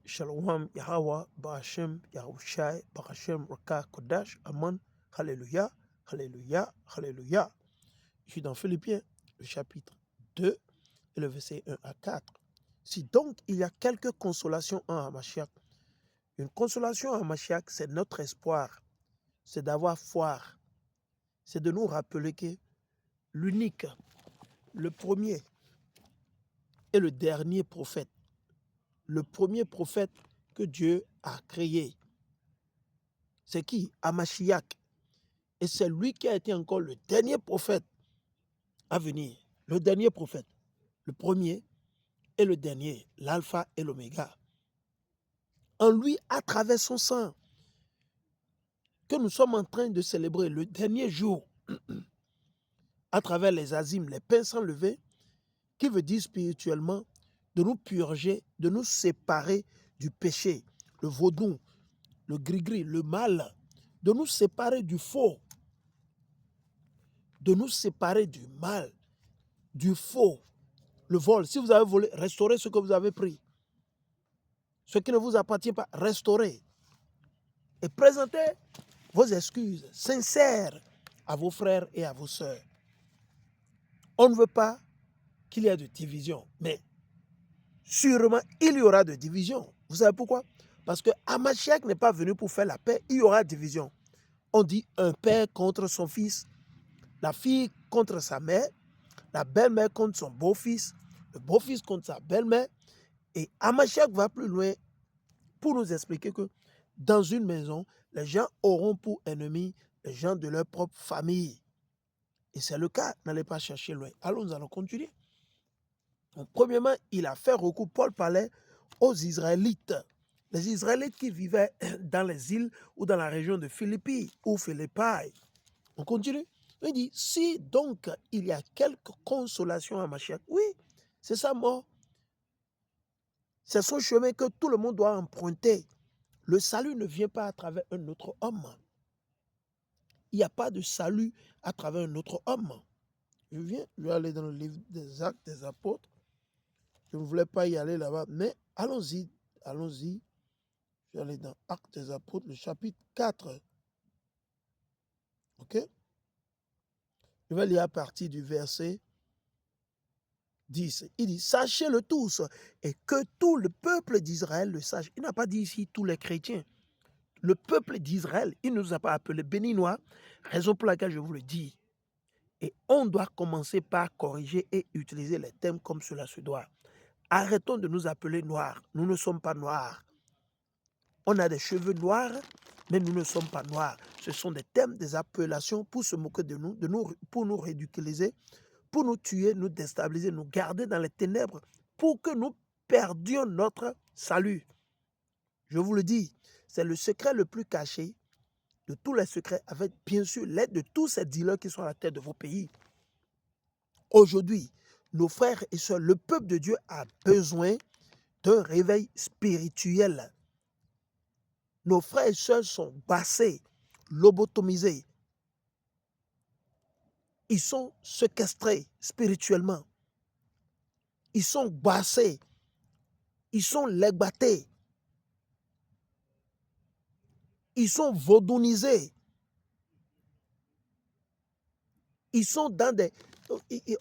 Shalom, Yahweh, Bahashem, Yahushai, Bahashem, Raka, Kodash, Aman, Alléluia, Alléluia, Alléluia. Je suis dans Philippiens, le chapitre 2 et le verset 1 à 4. Si donc il y a quelque consolation en Hamashiach, une consolation en Hamashiach, c'est notre espoir, c'est d'avoir foi, c'est de nous rappeler que l'unique, le premier et le dernier prophète, le premier prophète que Dieu a créé, c'est qui? Hamashiach. Et c'est lui qui a été encore le dernier prophète à venir. Le dernier prophète. Le premier et le dernier. L'alpha et l'oméga. En lui, à travers son sang, que nous sommes en train de célébrer le dernier jour, à travers les azimes, les pains sans lever, qui veut dire spirituellement de nous purger, de nous séparer du péché, le vaudou, le gris-gris, le mal, de nous séparer du faux, de nous séparer du mal, du faux, le vol. Si vous avez volé, restaurez ce que vous avez pris. Ce qui ne vous appartient pas, restaurez. Et présentez vos excuses sincères à vos frères et à vos sœurs. On ne veut pas qu'il y ait de division, mais sûrement il y aura de division. Vous savez pourquoi? Parce que Hamashiach n'est pas venu pour faire la paix, il y aura division. On dit un père contre son fils, la fille contre sa mère, la belle-mère contre son beau-fils, le beau-fils contre sa belle-mère. Et Hamashiach va plus loin pour nous expliquer que dans une maison, les gens auront pour ennemis les gens de leur propre famille. Et c'est le cas, n'allez pas chercher loin. Alors nous allons continuer. Donc, premièrement, il a fait recours, Paul parlait aux Israélites. Les Israélites qui vivaient dans les îles ou dans la région de Philippi ou Philippi. On continue. Il dit, si donc il y a quelque consolation à Mashiach, oui, c'est sa mort. C'est son chemin que tout le monde doit emprunter. Le salut ne vient pas à travers un autre homme. Il n'y a pas de salut à travers un autre homme. Je vais aller dans le livre des Actes des Apôtres. Je ne voulais pas y aller là-bas, mais allons-y, allons-y. Je vais aller dans Actes des Apôtres, le chapitre 4. OK? Je vais lire à partir du verset 10. Il dit, sachez-le tous, et que tout le peuple d'Israël le sache. Il n'a pas dit ici tous les chrétiens. Le peuple d'Israël, il ne nous a pas appelés béninois, raison pour laquelle je vous le dis. Et on doit commencer par corriger et utiliser les termes comme cela se doit. Arrêtons de nous appeler noirs. Nous ne sommes pas noirs. On a des cheveux noirs, mais nous ne sommes pas noirs. Ce sont des termes, des appellations pour se moquer de nous, pour nous ridiculiser, pour nous tuer, nous déstabiliser, nous garder dans les ténèbres, pour que nous perdions notre salut. Je vous le dis, c'est le secret le plus caché de tous les secrets, avec bien sûr l'aide de tous ces dealers qui sont à la tête de vos pays. Aujourd'hui, nos frères et sœurs, le peuple de Dieu a besoin d'un réveil spirituel. Nos frères et sœurs sont bassés, lobotomisés. Ils sont séquestrés spirituellement. Ils sont bassés. Ils sont legbatés. Ils sont vaudounisés. Ils sont dans des...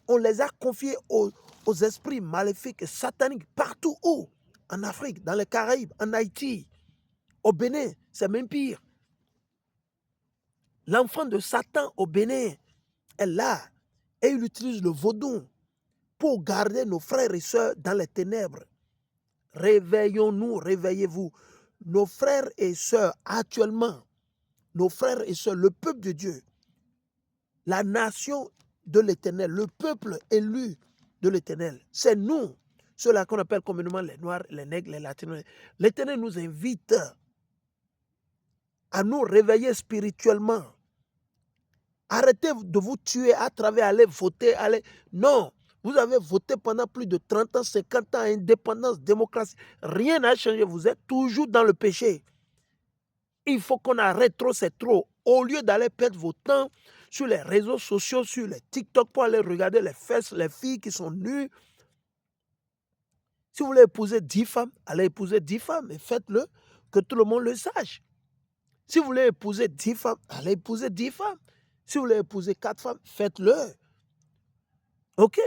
On les a confiés aux esprits maléfiques, sataniques, partout où? En Afrique, dans les Caraïbes, en Haïti, au Bénin, c'est même pire. L'enfant de Satan au Bénin est là et il utilise le vaudou pour garder nos frères et sœurs dans les ténèbres. Réveillons-nous, réveillez-vous. Nos frères et sœurs actuellement, nos frères et sœurs, le peuple de Dieu, la nation de l'Éternel, le peuple élu de l'Éternel, c'est nous, ceux-là qu'on appelle communément les Noirs, les Nègres, les Latinos. L'Éternel nous invite à nous réveiller spirituellement. Arrêtez de vous tuer à travers aller voter. Non, vous avez voté pendant plus de 30 ans, 50 ans, indépendance, démocratie. Rien n'a changé, vous êtes toujours dans le péché. Il faut qu'on arrête trop, c'est trop. Au lieu d'aller perdre vos temps sur les réseaux sociaux, sur les TikTok pour aller regarder les fesses, les filles qui sont nues. Si vous voulez épouser 10 femmes, allez épouser 10 femmes et faites-le, que tout le monde le sache. Si vous voulez épouser 10 femmes, allez épouser 10 femmes. Si vous voulez épouser 4 femmes, faites-le. OK.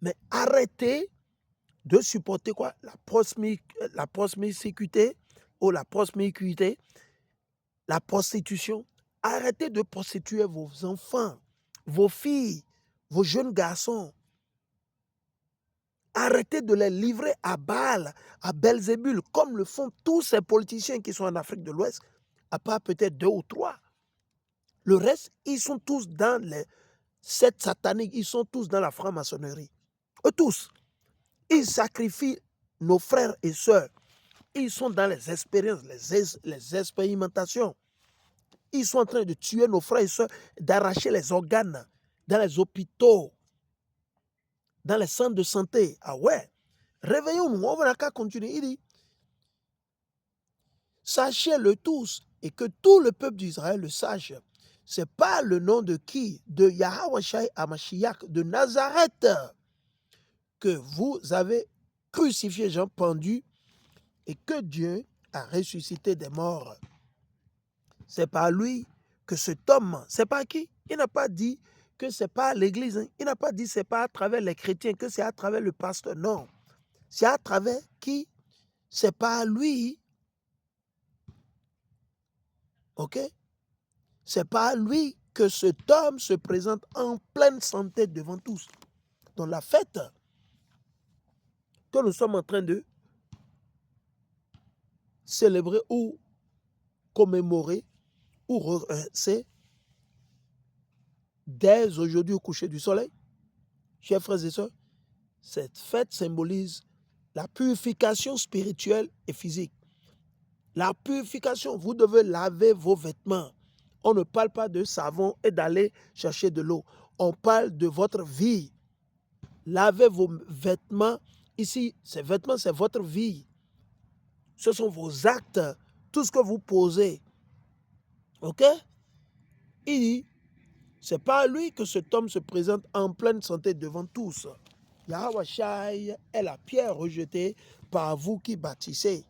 Mais arrêtez de supporter quoi? La promiscuité ou la promiscuité, la prostitution. Arrêtez de prostituer vos enfants, vos filles, vos jeunes garçons. Arrêtez de les livrer à Baal, à Belzébul, comme le font tous ces politiciens qui sont en Afrique de l'Ouest, à part peut-être 2 ou 3. Le reste, ils sont tous dans les sectes sataniques, ils sont tous dans la franc-maçonnerie. Eux tous. Ils sacrifient nos frères et sœurs. Ils sont dans les expériences, les expérimentations. Ils sont en train de tuer nos frères et sœurs, d'arracher les organes dans les hôpitaux, dans les centres de santé. Ah ouais. Réveillons-nous, on va continuer. Il dit, sachez-le tous et que tout le peuple d'Israël le sache. Ce n'est pas le nom de qui? De Yahweh Hamashiach de Nazareth que vous avez crucifié Jean pendu et que Dieu a ressuscité des morts. C'est par lui que cet homme, c'est pas qui? Il n'a pas dit que c'est pas l'église, hein? Il n'a pas dit que c'est pas à travers les chrétiens, que c'est à travers le pasteur, non. C'est à travers qui? C'est par lui. OK? C'est par lui que cet homme se présente en pleine santé devant tous. Dans la fête que nous sommes en train de célébrer ou commémorer, c'est dès aujourd'hui au coucher du soleil, chers frères et sœurs, cette fête symbolise la purification spirituelle et physique. La purification, vous devez laver vos vêtements. On ne parle pas de savon et d'aller chercher de l'eau. On parle de votre vie. Lavez vos vêtements. Ici, ces vêtements, c'est votre vie. Ce sont vos actes, tout ce que vous posez. OK? Il dit, c'est pas lui que cet homme se présente en pleine santé devant tous. Yahweh Shai est la pierre rejetée par vous qui bâtissez.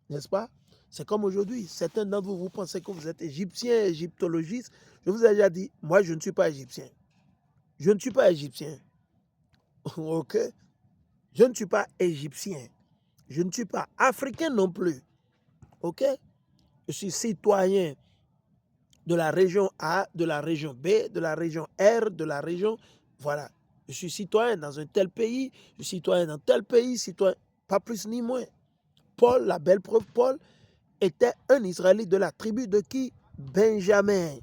N'est-ce pas? C'est comme aujourd'hui. Certains d'entre vous, vous pensez que vous êtes égyptien, égyptologiste. Je vous ai déjà dit, moi, je ne suis pas égyptien. Je ne suis pas égyptien. OK? Je ne suis pas égyptien. Je ne suis pas africain non plus. OK? Je suis citoyen de la région A, de la région B, de la région R, de la région... Voilà. Je suis citoyen dans un tel pays, je suis citoyen dans tel pays, citoyen... Pas plus ni moins. Paul, la belle preuve, Paul était un Israélite de la tribu de qui? Benjamin.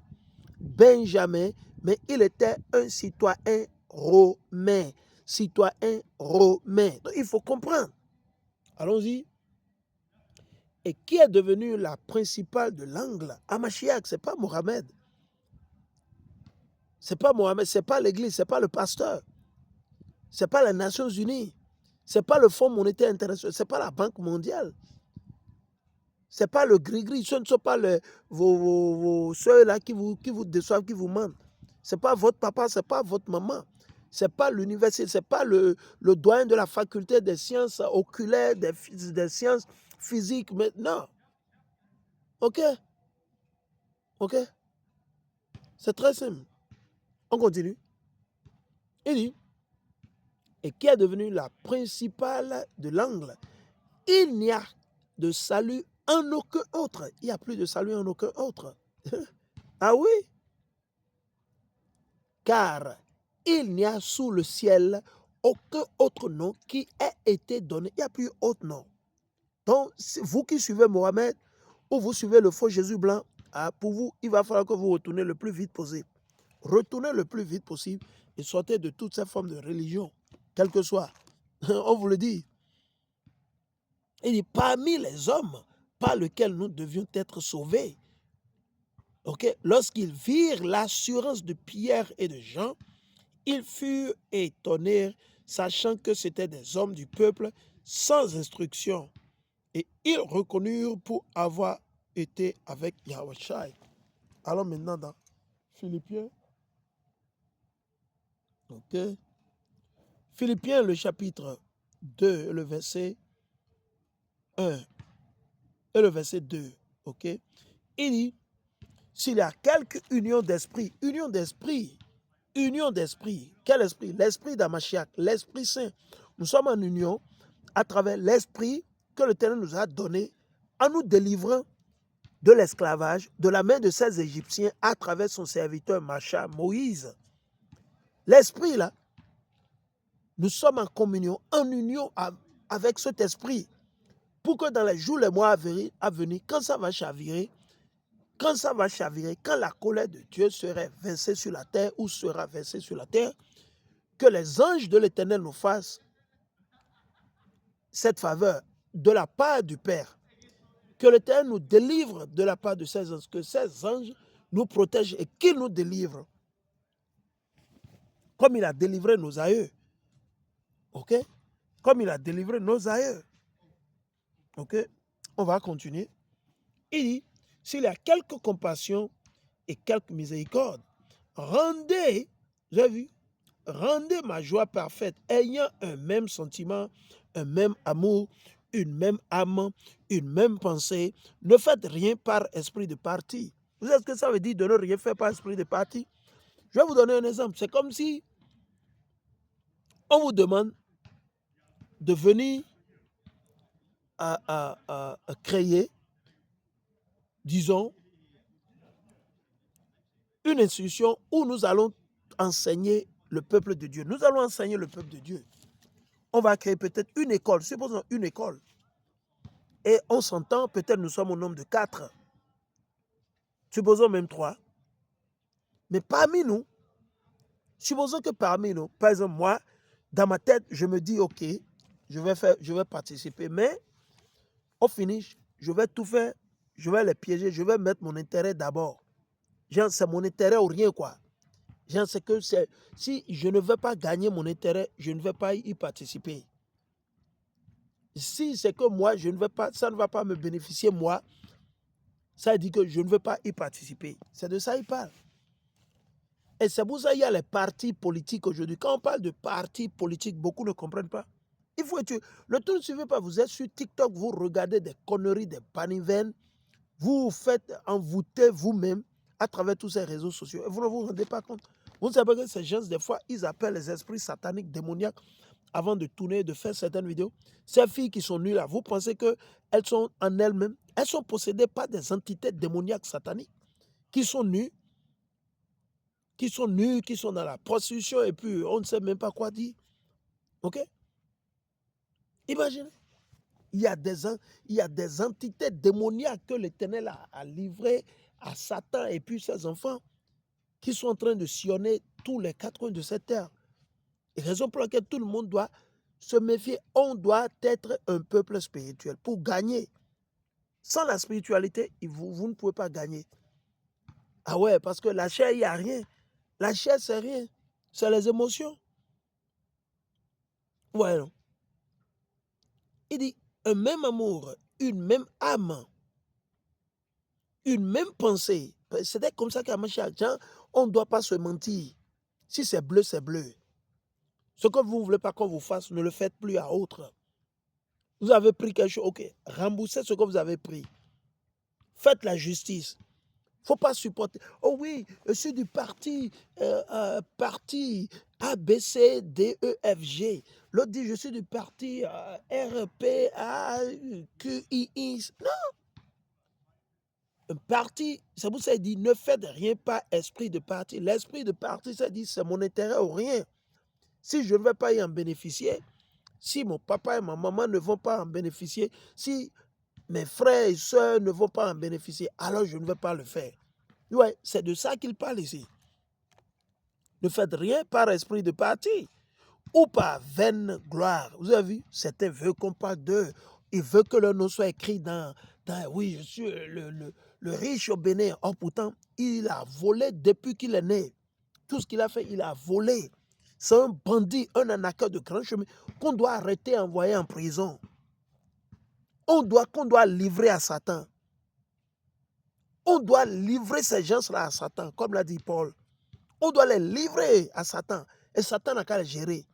Benjamin, mais il était un citoyen romain. Citoyen romain. Donc il faut comprendre. Allons-y. Et qui est devenu la principale de l'angle? Hamashiach, ce n'est pas Mohamed. Ce n'est pas Mohamed, ce n'est pas l'église, ce n'est pas le pasteur. Ce n'est pas les Nations Unies. Ce n'est pas le Fonds monétaire international. Ce n'est pas la Banque mondiale. Ce n'est pas le gris-gris. Ce ne sont pas vos soeurs-là qui vous déçoivent, qui vous mentent. Ce n'est pas votre papa, ce n'est pas votre maman. Ce n'est pas l'université, ce n'est pas le doyen de la faculté des sciences oculaires, des sciences physiques. Mais non. OK? OK? C'est très simple. On continue. Il dit, et qui est devenu la principale de l'angle. Il n'y a de salut en aucun autre. Il n'y a plus de salut en aucun autre. Ah oui? Car il n'y a sous le ciel aucun autre nom qui ait été donné. Il n'y a plus autre nom. Donc, vous qui suivez Mohamed ou vous suivez le faux Jésus blanc, pour vous, il va falloir que vous retournez le plus vite possible. Retournez le plus vite possible et sortez de toutes ces formes de religion, quelle que soit. On vous le dit. Il dit, parmi les hommes par lesquels nous devions être sauvés, okay, lorsqu'ils virent l'assurance de Pierre et de Jean, ils furent étonnés, sachant que c'étaient des hommes du peuple sans instruction. Et ils reconnurent pour avoir été avec Yahweh Shai. Alors maintenant dans Philippiens. OK. Philippiens, le chapitre 2, le verset 1 et le verset 2. Ok? Il dit, s'il y a quelque union d'esprit, quel esprit? L'esprit d'Amashiach, l'Esprit Saint. Nous sommes en union à travers l'esprit que l'Éternel nous a donné en nous délivrant de l'esclavage, de la main de ces Égyptiens à travers son serviteur Macha, Moïse. L'esprit là, nous sommes en communion, en union avec cet esprit pour que dans les jours, les mois à venir, quand ça va chavirer, quand la colère de Dieu serait versée sur la terre ou sera versée sur la terre, que les anges de l'Éternel nous fassent cette faveur de la part du Père, que l'Éternel nous délivre de la part de ces anges, que ces anges nous protègent et qu'ils nous délivrent, comme il a délivré nos aïeux. Ok? Comme il a délivré nos aïeux. Ok? On va continuer. Il dit, s'il y a quelque compassion et quelque miséricorde, rendez, vous avez vu, rendez ma joie parfaite, ayant un même sentiment, un même amour, une même âme, une même pensée. Ne faites rien par esprit de parti. Vous savez ce que ça veut dire de ne rien faire par esprit de parti? Je vais vous donner un exemple. C'est comme si on vous demande de venir à créer, disons, une institution où nous allons enseigner le peuple de Dieu. Nous allons enseigner le peuple de Dieu. On va créer peut-être une école, supposons une école. Et on s'entend, peut-être nous sommes au nombre de 4. Supposons même 3. Mais parmi nous, supposons que parmi nous, par exemple, moi, dans ma tête, je me dis, OK, je vais participer. Mais au finish, je vais tout faire, je vais les piéger, je vais mettre mon intérêt d'abord. Genre, c'est mon intérêt ou rien, quoi. Genre, c'est que si je ne veux pas gagner mon intérêt, je ne vais pas y participer. Si c'est que moi, je ne veux pas, ça ne va pas me bénéficier, moi, ça dit que je ne veux pas y participer. C'est de ça qu'il parle. Et c'est pour ça qu'il y a les partis politiques aujourd'hui. Quand on parle de partis politiques, beaucoup ne comprennent pas. Il faut être... Le tout ne suffit pas. Vous êtes sur TikTok, vous regardez des conneries, des baniveines, vous vous faites envoûter vous-même à travers tous ces réseaux sociaux. Et vous ne vous rendez pas compte. Vous savez que ces gens, des fois, ils appellent les esprits sataniques, démoniaques, avant de tourner, de faire certaines vidéos. Ces filles qui sont nues là, vous pensez qu'elles sont en elles-mêmes, elles sont possédées par des entités démoniaques sataniques qui sont nues, qui sont dans la prostitution et puis on ne sait même pas quoi dire. Ok? Imaginez. Il y a des entités démoniaques que l'Éternel a livrées à Satan et puis ses enfants qui sont en train de sillonner tous les 4 coins de cette terre. Et raison pour laquelle tout le monde doit se méfier. On doit être un peuple spirituel pour gagner. Sans la spiritualité, vous ne pouvez pas gagner. Ah ouais, parce que la chair, il n'y a rien. La chair, c'est rien. C'est les émotions. Ouais. Il dit, un même amour, une même âme, une même pensée. C'était comme ça qu'à Mashiach, on ne doit pas se mentir. Si c'est bleu, c'est bleu. Ce que vous ne voulez pas qu'on vous fasse, ne le faites plus à autre. Vous avez pris quelque chose, ok, remboursez ce que vous avez pris. Faites la justice. Il ne faut pas supporter. Oh oui, je suis du parti A, B, C, D, E, F, G. L'autre dit, je suis du parti R, P, A, Q, I. Non. Un parti, c'est pour ça qu'il dit, ne faites rien par esprit de parti. L'esprit de parti, ça dit, c'est mon intérêt ou rien. Si je ne vais pas y en bénéficier, si mon papa et ma maman ne vont pas en bénéficier, si mes frères et sœurs ne vont pas en bénéficier, alors je ne vais pas le faire. Ouais, c'est de ça qu'il parle ici. Ne faites rien par esprit de parti ou par vaine gloire. Vous avez vu, certains veulent qu'on parle d'eux. Ils veulent que leur nom soit écrit dans oui, je suis le riche au Bénin. Or, pourtant, il a volé depuis qu'il est né. Tout ce qu'il a fait, il a volé. C'est un bandit, un arnaqueur de grand chemin qu'on doit arrêter, envoyer en prison. Qu'on doit livrer à Satan. On doit livrer ces gens-là à Satan, comme l'a dit Paul. On doit les livrer à Satan. Et Satan n'a qu'à les gérer.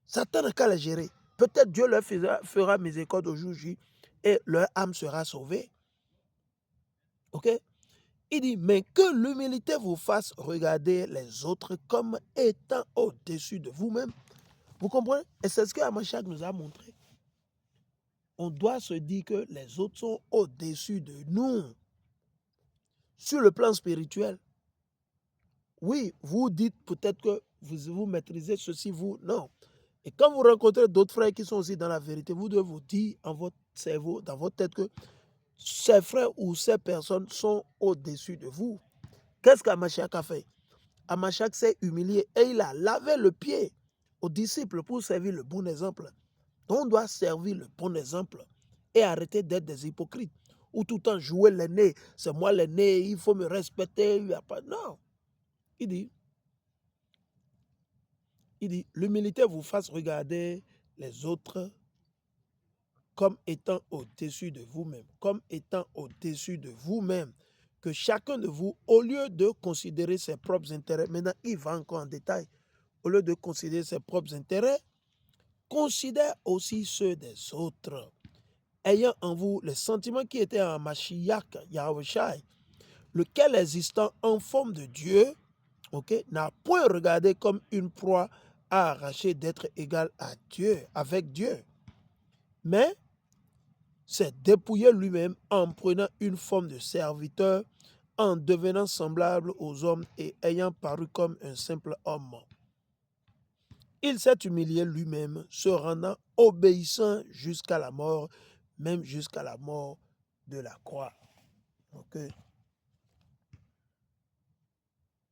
Satan n'a qu'à les gérer. peut-être Dieu leur fera miséricorde au jour J et leur âme sera sauvée. Ok? Il dit, mais que l'humilité vous fasse regarder les autres comme étant au-dessus de vous-même. Vous comprenez? Et c'est ce que Amashak nous a montré. On doit se dire que les autres sont au-dessus de nous. Sur le plan spirituel, oui, vous dites peut-être que vous maîtrisez ceci, vous, non. Et quand vous rencontrez d'autres frères qui sont aussi dans la vérité, vous devez vous dire en votre cerveau, dans votre tête que ces frères ou ces personnes sont au-dessus de vous. Qu'est-ce qu'Amashak a fait? Amashak s'est humilié et il a lavé le pied aux disciples pour servir le bon exemple. Donc on doit servir le bon exemple et arrêter d'être des hypocrites. Ou tout le temps jouer l'aîné, c'est moi l'aîné, il faut me respecter. Il y a pas... Non. Il dit, l'humilité vous fasse regarder les autres comme étant au-dessus de vous-même, comme étant au-dessus de vous-même. Que chacun de vous, au lieu de considérer ses propres intérêts, maintenant il va encore en détail, au lieu de considérer ses propres intérêts, considère aussi ceux des autres, ayant en vous les sentiments qui étaient en Mashiach, Yahushai, lequel existant en forme de Dieu, n'a point regardé comme une proie à arracher d'être égal à Dieu, avec Dieu, mais s'est dépouillé lui-même en prenant une forme de serviteur, en devenant semblable aux hommes et ayant paru comme un simple homme. Il s'est humilié lui-même, se rendant obéissant jusqu'à la mort, même jusqu'à la mort de la croix. Okay.